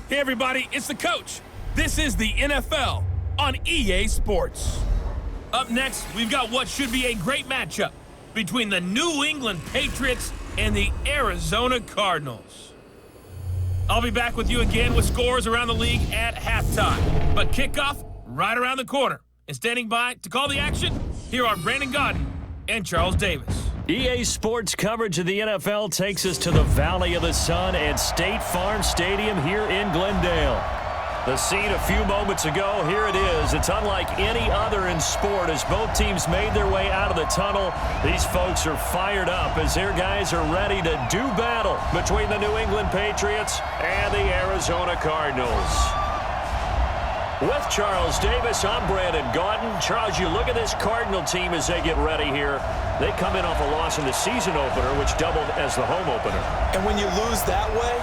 Hey everybody, it's the coach. This is the NFL on EA Sports. Up next, we've got what should be a great matchup between the New England Patriots and the Arizona Cardinals. I'll be back with you again with scores around the league at halftime. But kickoff right around the corner. And standing by to call the action, here are Brandon Gaudin and Charles Davis. EA Sports coverage of the NFL takes us to the Valley of the Sun at State Farm Stadium here in Glendale. The scene a few moments ago, here it is. It's unlike any other in sport as both teams made their way out of the tunnel. These folks are fired up as their guys are ready to do battle between the New England Patriots and the Arizona Cardinals. With Charles Davis, I'm Brandon Gaudin. Charles, you look at this Cardinal team as they get ready here. They come in off a loss in the season opener, which doubled as the home opener. And when you lose that way,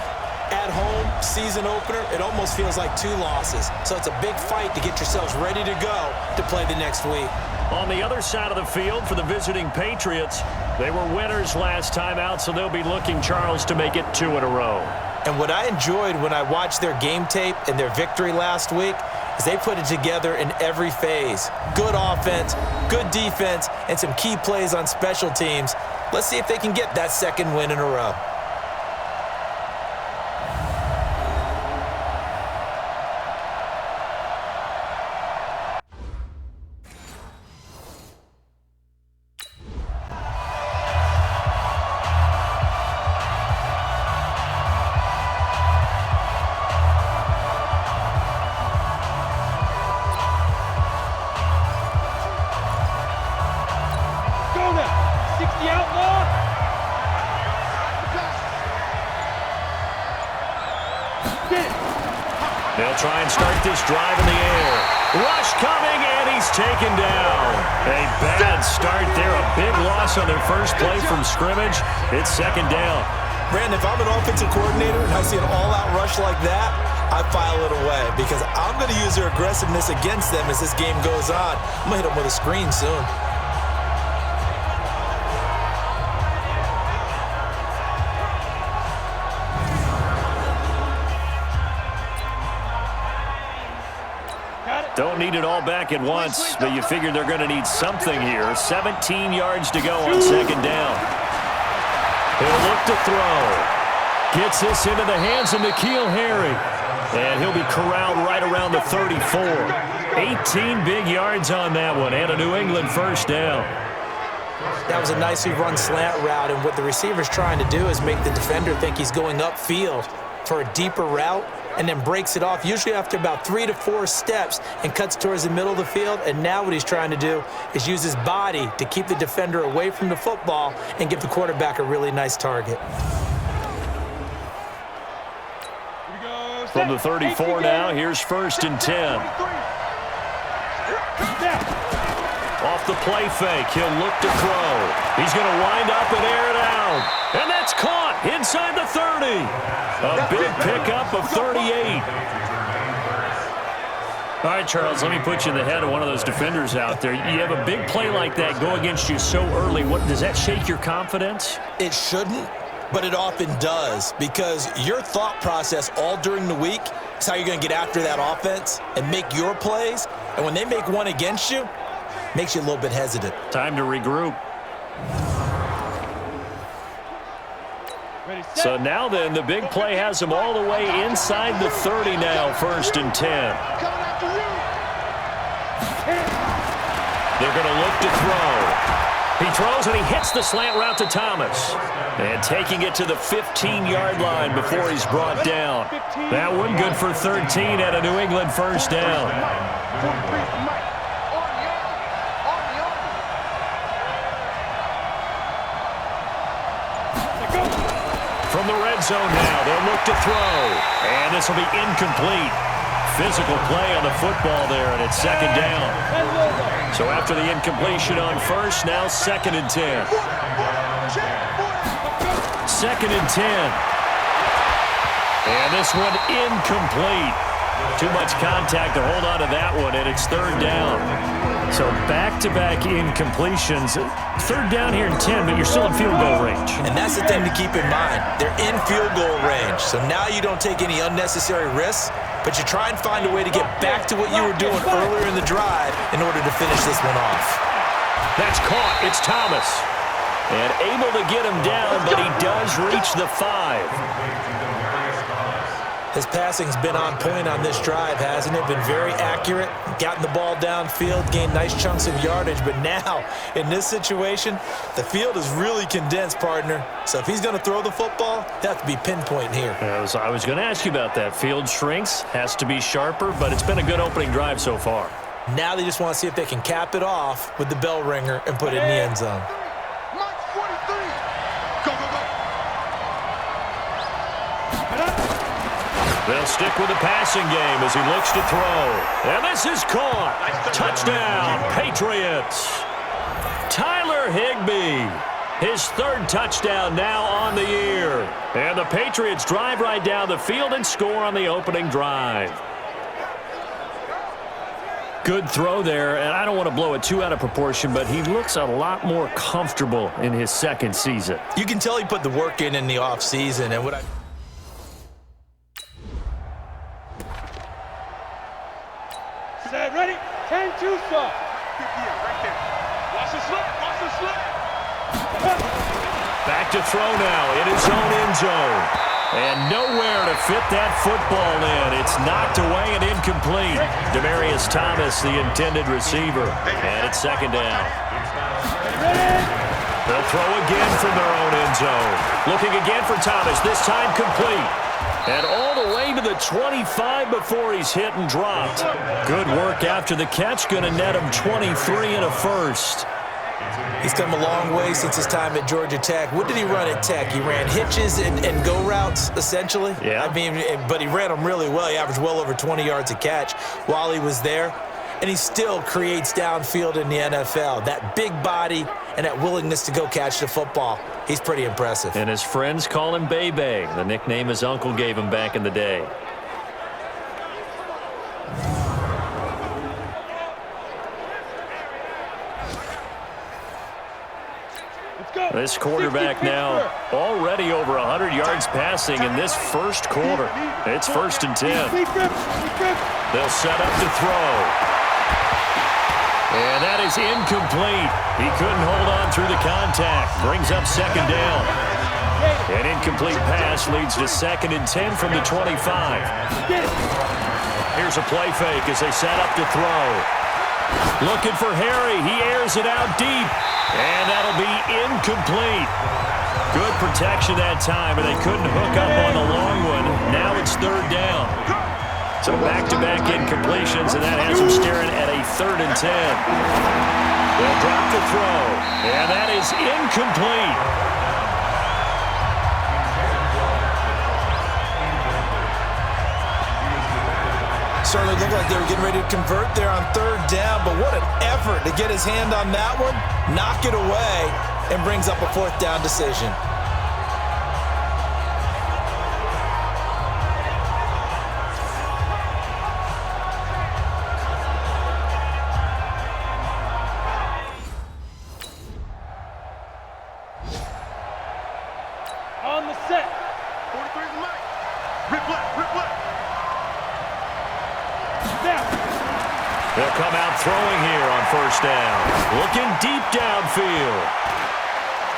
at home, season opener, it almost feels like 2 losses. So it's a big fight to get yourselves ready to go to play the next week. On the other side of the field for the visiting Patriots, they were winners last time out, so they'll be looking, Charles, to make it 2 in a row. And what I enjoyed when I watched their game tape and their victory last week is they put it together in every phase. Good offense, good defense, and some key plays on special teams. Let's see if they can get that 2nd win in a row. They'll try and start this drive in the air. Rush coming, and he's taken down. A bad start there. A big loss on their first play from scrimmage. It's 2nd down. Brandon, if I'm an offensive coordinator and I see an all-out rush like that, I file it away because I'm going to use their aggressiveness against them as this game goes on. I'm going to hit them with a screen soon. Don't need it all back at once, but you figure they're going to need something here. 17 yards to go on 2nd down. He'll look to throw. Gets this into the hands of N'Keal Harry. And he'll be corralled right around the 34. 18 big yards on that one, and a New England 1st down. That was a nicely run slant route, and what the receiver's trying to do is make the defender think he's going upfield for a deeper route, and then breaks it off, usually after about 3 to 4 steps, and cuts towards the middle of the field. And now what he's trying to do is use his body to keep the defender away from the football and give the quarterback a really nice target. From the 34 now, here's 1st and 10. Off the play fake, he'll look to throw. He's going to wind up and air it out. And that's caught inside the 30. A big pickup of 38. All right, Charles, let me put you in the head of one of those defenders out there. You have a big play like that go against you so early. What, does that shake your confidence? It shouldn't, but it often does, because your thought process all during the week is how you're going to get after that offense and make your plays. And when they make one against you, it makes you a little bit hesitant. Time to regroup. So now then, the big play has them all the way inside the 30 now, 1st and 10. They're going to look to throw. He throws and he hits the slant route to Thomas. And taking it to the 15-yard line before he's brought down. That one good for 13 at a New England 1st down. From the red zone now, they'll look to throw. And this will be incomplete. Physical play on the football there, and it's 2nd down. So after the incompletion on 1st, now 2nd and 10. 2nd and 10. And this one incomplete. Too much contact to hold on to that one, and it's 3rd down. So back-to-back incompletions. Third down here in 10, but you're still in field goal range. And that's the thing to keep in mind. They're in field goal range. So now you don't take any unnecessary risks, but you try and find a way to get back to what you were doing earlier in the drive in order to finish this one off. That's caught. It's Thomas. And able to get him down, but he does reach the 5. His passing's been on point on this drive, hasn't it? Been very accurate, gotten the ball downfield, gained nice chunks of yardage. But now, in this situation, the field is really condensed, partner. So if he's going to throw the football, he'll have to be pinpoint here. I was going to ask you about that. Field shrinks, has to be sharper, but it's been a good opening drive so far. Now they just want to see if they can cap it off with the bell ringer and put it in the end zone. They'll stick with the passing game as he looks to throw. And this is caught. Touchdown, Patriots. Tyler Higbee. His third touchdown now on the year. And the Patriots drive right down the field and score on the opening drive. Good throw there, and I don't want to blow it too out of proportion, but he looks a lot more comfortable in his second season. You can tell he put the work in the offseason, and what I... Ready? 10-2 stop. Right there. Watch the slip. Watch the slip. Back to throw now in his own end zone. And nowhere to fit that football in. It's knocked away and incomplete. Demaryius Thomas, the intended receiver. And it's second down. They'll throw again from their own end zone. Looking again for Thomas, this time complete. And all the way to the 25 before he's hit and dropped. Good work after the catch. Going to net him 23 and a first. He's come a long way since his time at Georgia Tech. What did he run at Tech? He ran hitches and go routes, essentially. Yeah. I mean, but he ran them really well. He averaged well over 20 yards a catch while he was there. And he still creates downfield in the NFL. That big body and that willingness to go catch the football. He's pretty impressive. And his friends call him Bebe, the nickname his uncle gave him back in the day. This quarterback now already over 100 yards passing in this first quarter. It's 1st and 10. They'll set up to throw. And that is incomplete. He couldn't hold on through the contact. Brings up second down. An incomplete pass leads to 2nd and 10 from the 25. Here's a play fake as they set up to throw. Looking for Harry. He airs it out deep. And that'll be incomplete. Good protection that time, and they couldn't hook up on the long one. Now it's 3rd down. So back-to-back incompletions, and that has them staring at a 3rd and 10. They'll drop the throw, and that is incomplete. Certainly looked like they were getting ready to convert there on 3rd down, but what an effort to get his hand on that one, knock it away, and brings up a 4th down decision. On the set. 43 left. Rip left. They'll come out throwing here on 1st down. Looking deep downfield.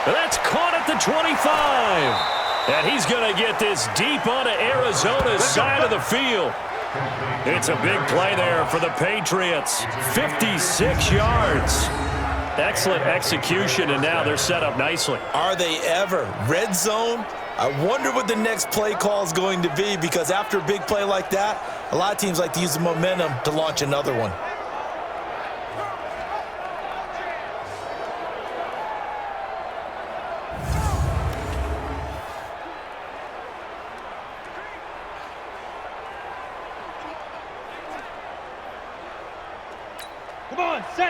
That's caught at the 25. And he's going to get this deep onto Arizona's side of the field. It's a big play there for the Patriots. 56 yards. Excellent execution, and now they're set up nicely. Are they ever? Red zone? I wonder what the next play call is going to be, because after a big play like that, a lot of teams like to use the momentum to launch another one.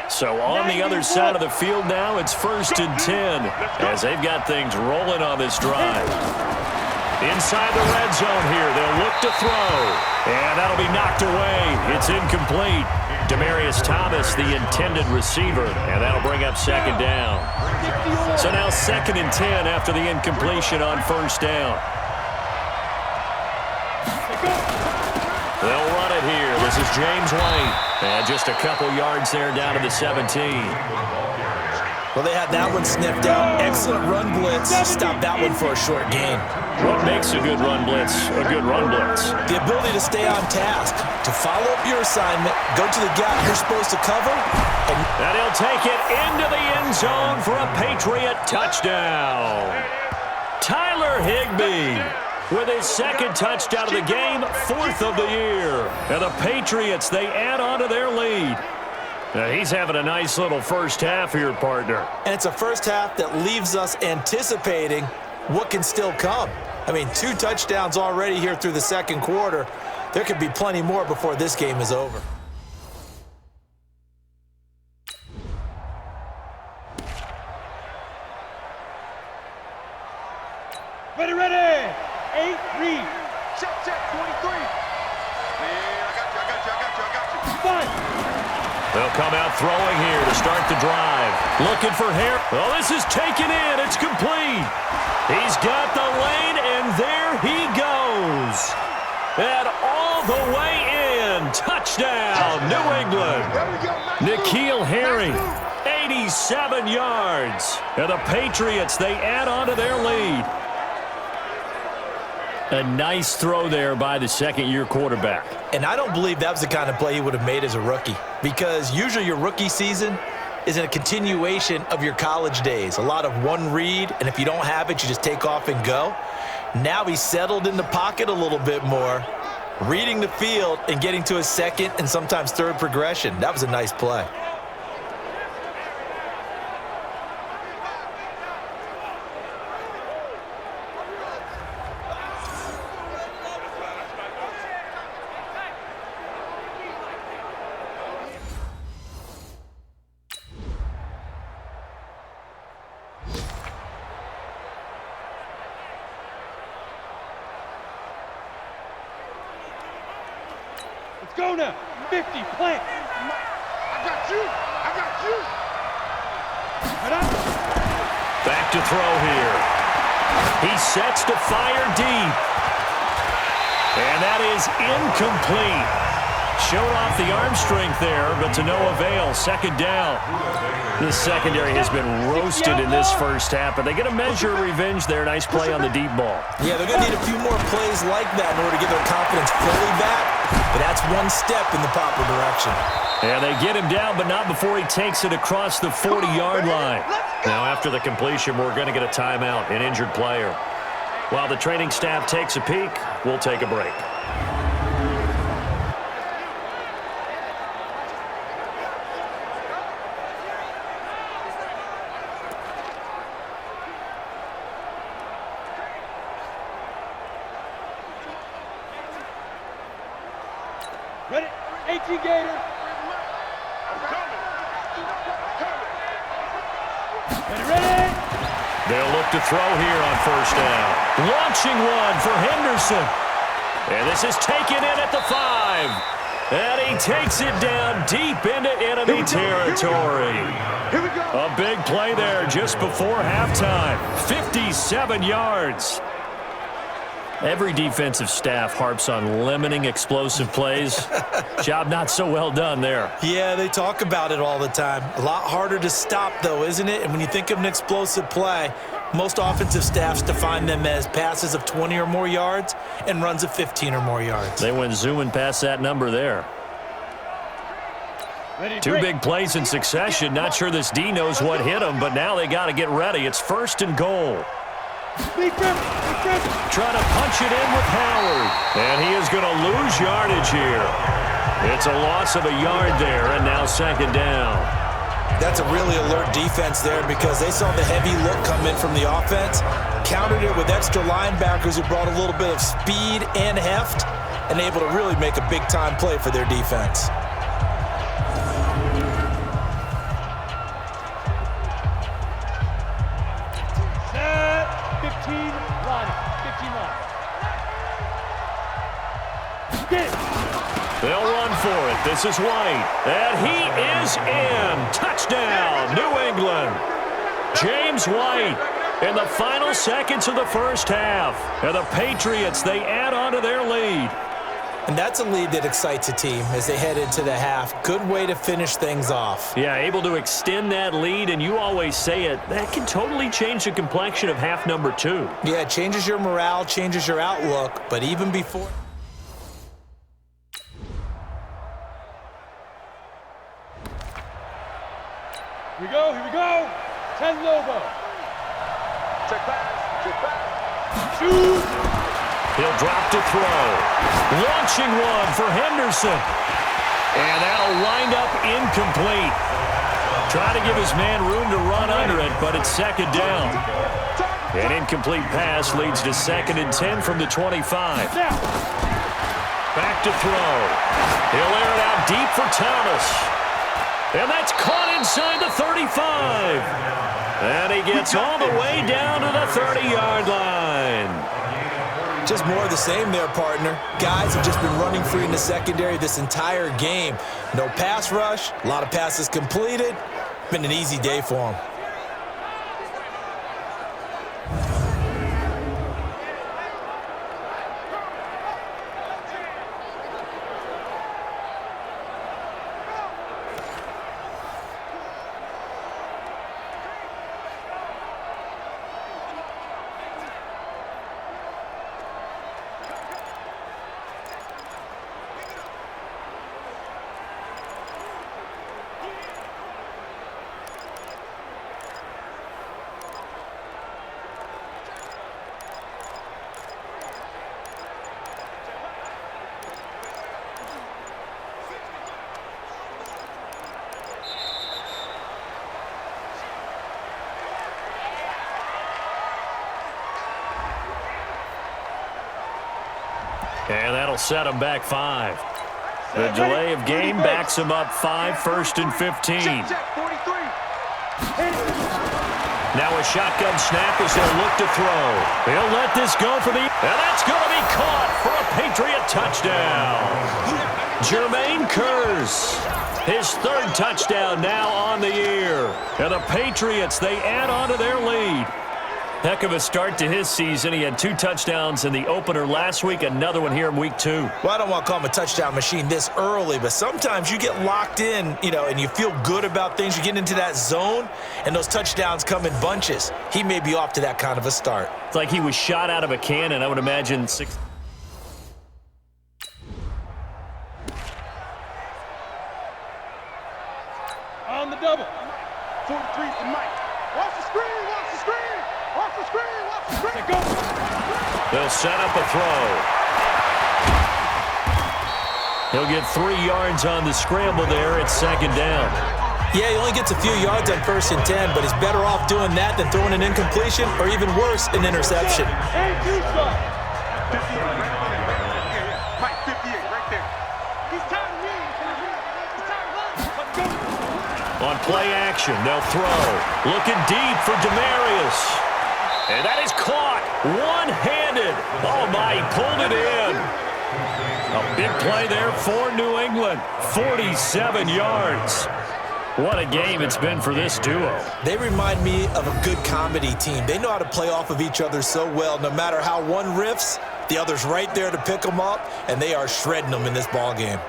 So on the other side of the field now, it's 1st and 10 as they've got things rolling on this drive. Inside the red zone here, they'll look to throw. And that'll be knocked away. It's incomplete. Demaryius Thomas, the intended receiver, and that'll bring up second down. So now 2nd and 10 after the incompletion on first down. They'll run it here. This is James White. And just a couple yards there down to the 17. Well, they had that one sniffed out. Excellent run blitz. Stop that one for a short gain. What makes a good run blitz a good run blitz? The ability to stay on task, to follow up your assignment, go to the gap you're supposed to cover. And he'll take it into the end zone for a Patriot touchdown. Tyler Higbee with his 2nd touchdown of the game, 4th of the year. And the Patriots, they add on to their lead. Now he's having a nice little first half here, partner. And it's a first half that leaves us anticipating what can still come. I mean, 2 touchdowns already here through the 2nd quarter. There could be plenty more before this game is over. Ready, ready. 8, read. Check, 23. Man, I got you. Fine. They'll come out throwing here to start the drive. Looking for Harris. Oh, this is taken in. It's complete. He's got the lane, and there he goes. And all the way in. Touchdown, New England. N'Keal Harry, 87 yards. And the Patriots, they add on to their lead. A nice throw there by the 2nd-year quarterback. And I don't believe that was the kind of play he would have made as a rookie, because usually your rookie season is a continuation of your college days. A lot of one read, and if you don't have it, you just take off and go. Now he's settled in the pocket a little bit more, reading the field and getting to his 2nd and sometimes 3rd progression. That was a nice play. Go now. 50, plant. I got you. Back to throw here. He sets to fire deep. And that is incomplete. Showed off the arm strength there, but to no avail. 2nd down. This secondary has been roasted in this first half, but they get a measure of revenge there. Nice play on the deep ball. Yeah, they're going to need a few more plays like that in order to get their confidence fully back, but that's one step in the proper direction. Yeah, they get him down, but not before he takes it across the 40-yard line. Now, after the completion, we're going to get a timeout, an injured player. While the training staff takes a peek, we'll take a break. Ready? 18 Gator. Ready? They'll look to throw here on first down. Launching one for Henderson. And this is taken in at the 5. And he takes it down deep into enemy territory. A big play there just before halftime. 57 yards. Every defensive staff harps on limiting explosive plays. Job not so well done there. Yeah, they talk about it all the time. A lot harder to stop, though, isn't it? And when you think of an explosive play, most offensive staffs define them as passes of 20 or more yards and runs of 15 or more yards. They went zooming past that number there. Two big plays in succession. Not sure this D knows what hit him, but now they got to get ready. It's 1st and goal. Trying to punch it in with Howard. And he is going to lose yardage here. It's a loss of a yard there, and now 2nd down. That's a really alert defense there because they saw the heavy look come in from the offense, countered it with extra linebackers who brought a little bit of speed and heft, and able to really make a big-time play for their defense. They'll run for it. This is White, and he is in. Touchdown, New England. James White in the final seconds of the first half. And the Patriots, they add on to their lead. And that's a lead that excites a team as they head into the half. Good way to finish things off. Yeah, able to extend that lead, and you always say it, that can totally change the complexion of half number 2. Yeah, it changes your morale, changes your outlook, but even before... Here we go. 10 Lobo. Check pass. Shoot. He'll drop to throw. Launching one for Henderson. And that'll wind up incomplete. Trying to give his man room to run under it, but it's second down. An incomplete pass leads to 2nd and 10 from the 25. Back to throw. He'll air it out deep for Thomas. And that's caught inside the 35. And he gets all the way down to the 30-yard line. Just more of the same there, partner. Guys have just been running free in the secondary this entire game. No pass rush, a lot of passes completed. Been an easy day for them. And that'll set him back 5. The delay of game backs him up 5, 1st and 15. Now a shotgun snap as they'll look to throw. He'll let this go for the... And that's going to be caught for a Patriot touchdown. Jermaine Kearse, his 3rd touchdown now on the year. And the Patriots, they add on to their lead. Heck of a start to his season. He had 2 touchdowns in the opener last week, another one here in week 2. Well, I don't want to call him a touchdown machine this early, but sometimes you get locked in, and you feel good about things. You get into that zone, and those touchdowns come in bunches. He may be off to that kind of a start. It's like he was shot out of a cannon, I would imagine. 6. On the double. 43 to Mike. Watch the screen. They'll set up a throw. He'll get 3 yards on the scramble there. It's 2nd down. Yeah, he only gets a few yards on 1st and 10, but he's better off doing that than throwing an incompletion or even worse, an interception. And 2 shots. 58 Mike, 58 right there. He's tired of me. He's tired of us. Let's go. On play action, they'll throw. Looking deep for Demarius. And that is caught one-handed. Oh, my, he pulled it in. A big play there for New England. 47 yards. What a game it's been for this duo. They remind me of a good comedy team. They know how to play off of each other so well. No matter how one riffs, the other's right there to pick them up, and they are shredding them in this ball game.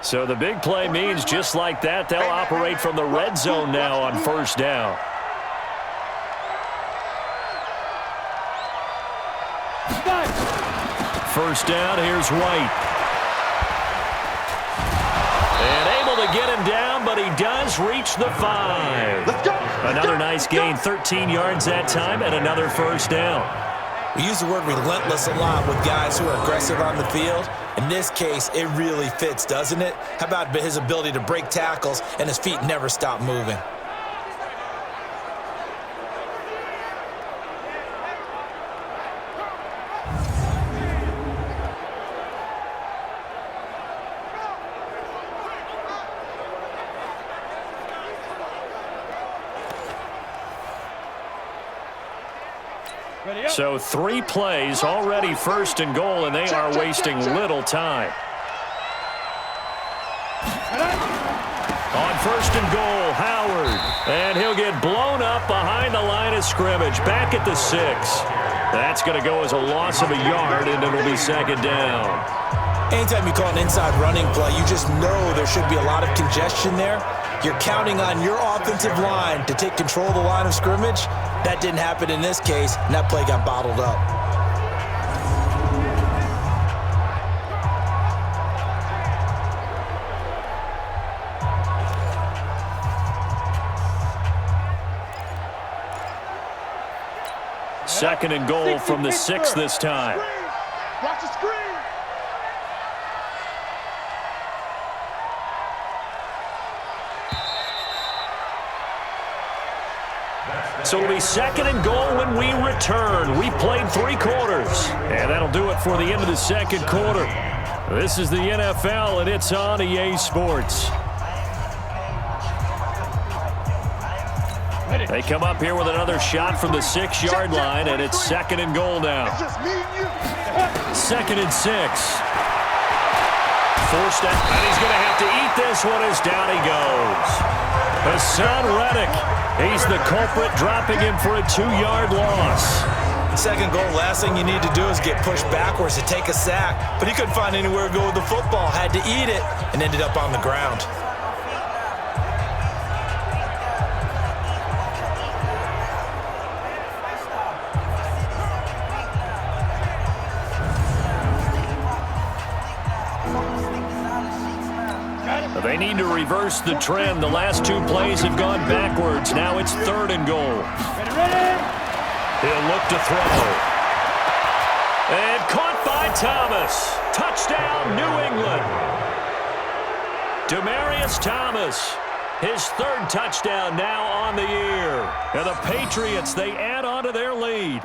So the big play means just like that, they'll operate from the red zone now on 1st down. First down, here's White. And able to get him down, but he does reach the 5. Another nice gain, 13 yards that time, and another 1st down. We use the word relentless a lot with guys who are aggressive on the field. In this case, it really fits, doesn't it? How about his ability to break tackles and his feet never stop moving? So 3 plays, already first and goal, and they are wasting little time. On first and goal, Howard. And he'll get blown up behind the line of scrimmage, back at the 6. That's going to go as a loss of a yard, and it'll be second down. Anytime you call an inside running play, you just know there should be a lot of congestion there. You're counting on your offensive line to take control of the line of scrimmage. That didn't happen in this case, and that play got bottled up. Second and goal from the 6 this time. Watch the screen. So it'll be second and goal when we return. We played 3 quarters, and that'll do it for the end of the second quarter. This is the NFL, and it's on EA Sports. They come up here with another shot from the 6-yard line, and it's second and goal now. Second and 6. Forced out, and he's going to have to eat this one as down he goes. Hassan Reddick, he's the culprit, dropping him for a 2-yard loss. Second goal, last thing you need to do is get pushed backwards to take a sack, but he couldn't find anywhere to go with the football, had to eat it, and ended up on the ground. They need to reverse the trend. The last 2 plays have gone backwards. Now it's third and goal. He'll look to throw. And caught by Thomas. Touchdown, New England. Demaryius Thomas, his 3rd touchdown now on the year. And the Patriots, they add on to their lead.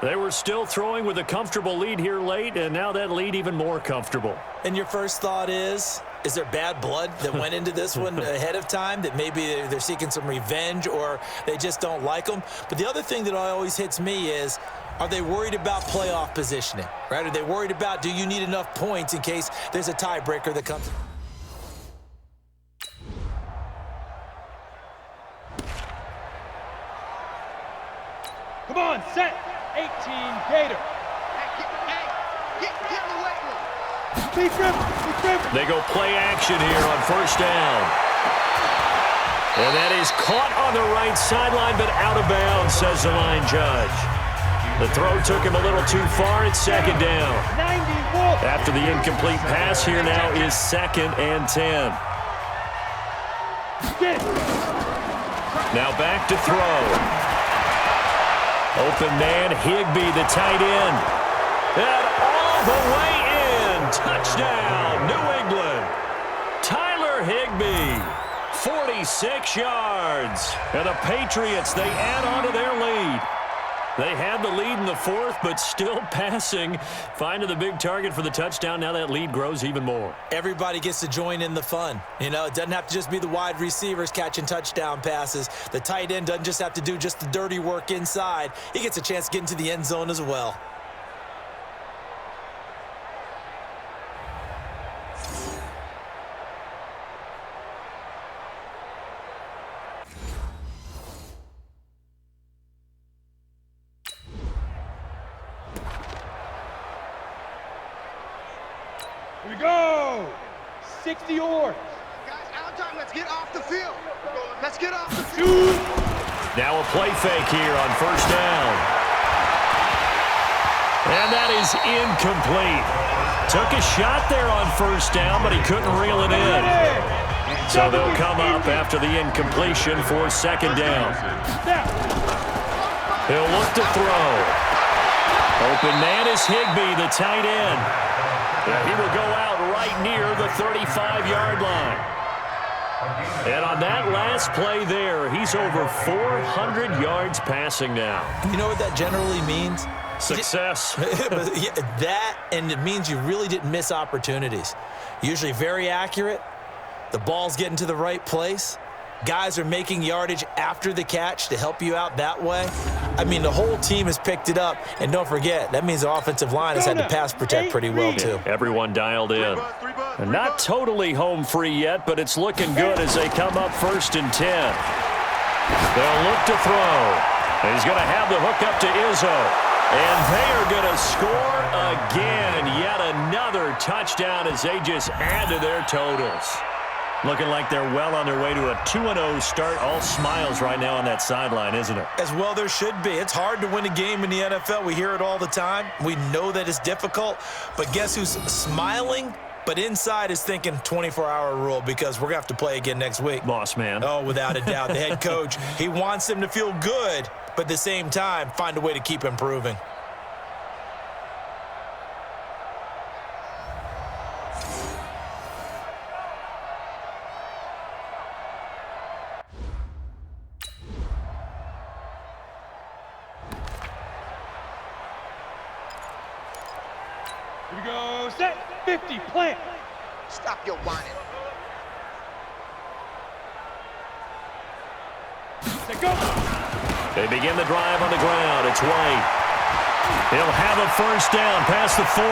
They were still throwing with a comfortable lead here late, and now that lead even more comfortable. And your first thought is there bad blood that went into this one ahead of time, that maybe they're seeking some revenge or they just don't like them? But the other thing that always hits me is, are they worried about playoff positioning, right? Are they worried about, do you need enough points in case there's a tiebreaker that comes? Come on, set. 18 Gator. Get in the weight room. They go play action here on first down. And that is caught on the right sideline, but out of bounds, says the line judge. The throw took him a little too far. It's second down. After the incomplete pass, here now is second and 10. Now back to throw. Open man, Higbee, the tight end. And all the way in. Touchdown, New England. Tyler Higbee, 46 yards. And the Patriots, they add on to their lead. They had the lead in the 4th, but still passing. Finding the big target for the touchdown. Now that lead grows even more. Everybody gets to join in the fun. You know, it doesn't have to just be the wide receivers catching touchdown passes. The tight end doesn't just have to do just the dirty work inside. He gets a chance to get into the end zone as well. Here we go. 60 yards. Guys, out time. Let's get off the field. Let's get off the field. Now a play fake here on first down. And that is incomplete. Took a shot there on first down, but he couldn't reel it in. So they'll come up after the incompletion for second down. He'll look to throw. Open man is Higbee, the tight end. He will go out right near the 35-yard line. And on that last play there, he's over 400 yards passing now. You know what that generally means? Success. That, and it means you really didn't miss opportunities. Usually very accurate. The ball's getting to the right place. Guys are making yardage after the catch to help you out that way. I mean, the whole team has picked it up. And don't forget, that means the offensive line has had to pass protect pretty well, too. Everyone dialed in. And not totally home free yet, but it's looking good as they come up 1st and 10. They'll look to throw. He's going to have the hook up to Izzo. And they are going to score again. Yet another touchdown as they just add to their totals. Looking like they're well on their way to a 2-0 start. All smiles right now on that sideline, isn't it? As well there should be. It's hard to win a game in the NFL. We hear it all the time. We know that it's difficult. But guess who's smiling? But inside is thinking 24-hour rule because we're going to have to play again next week. Boss man. Oh, without a doubt. The head coach, he wants them to feel good, but at the same time, find a way to keep improving. Here we go, set, 50, plant. Stop your whining. Set, go. They begin the drive on the ground. It's White. He'll have a first down past the 40.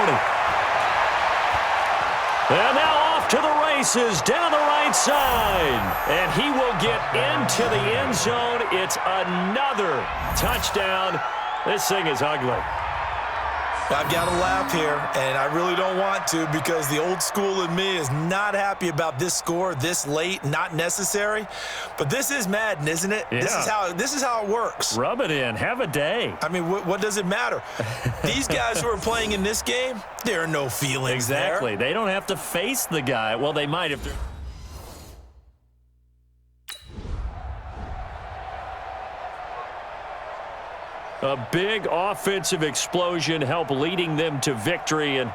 And now off to the races down the right side. And he will get into the end zone. It's another touchdown. This thing is ugly. I've got to laugh here, and I really don't want to because the old school in me is not happy about this score this late, not necessary. But this is Madden, isn't it? Yeah. This is how it works. Rub it in. Have a day. I mean, what does it matter? These guys who are playing in this game, there are no feelings Exactly. there. They don't have to face the guy. Well, they might if they're... A big offensive explosion helped leading them to victory, and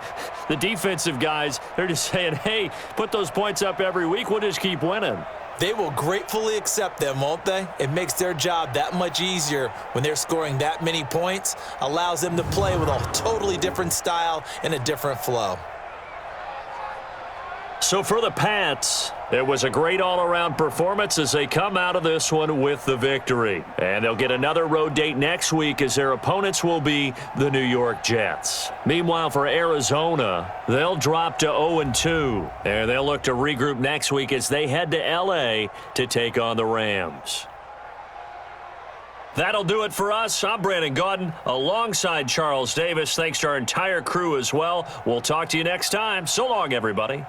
the defensive guys, they're just saying, hey, put those points up every week, we'll just keep winning. They will gratefully accept them, won't they? It makes their job that much easier when they're scoring that many points, allows them to play with a totally different style and a different flow. So for the Pats, it was a great all-around performance as they come out of this one with the victory. And they'll get another road date next week as their opponents will be the New York Jets. Meanwhile, for Arizona, they'll drop to 0-2. And they'll look to regroup next week as they head to L.A. to take on the Rams. That'll do it for us. I'm Brandon Gaudin alongside Charles Davis. Thanks to our entire crew as well. We'll talk to you next time. So long, everybody.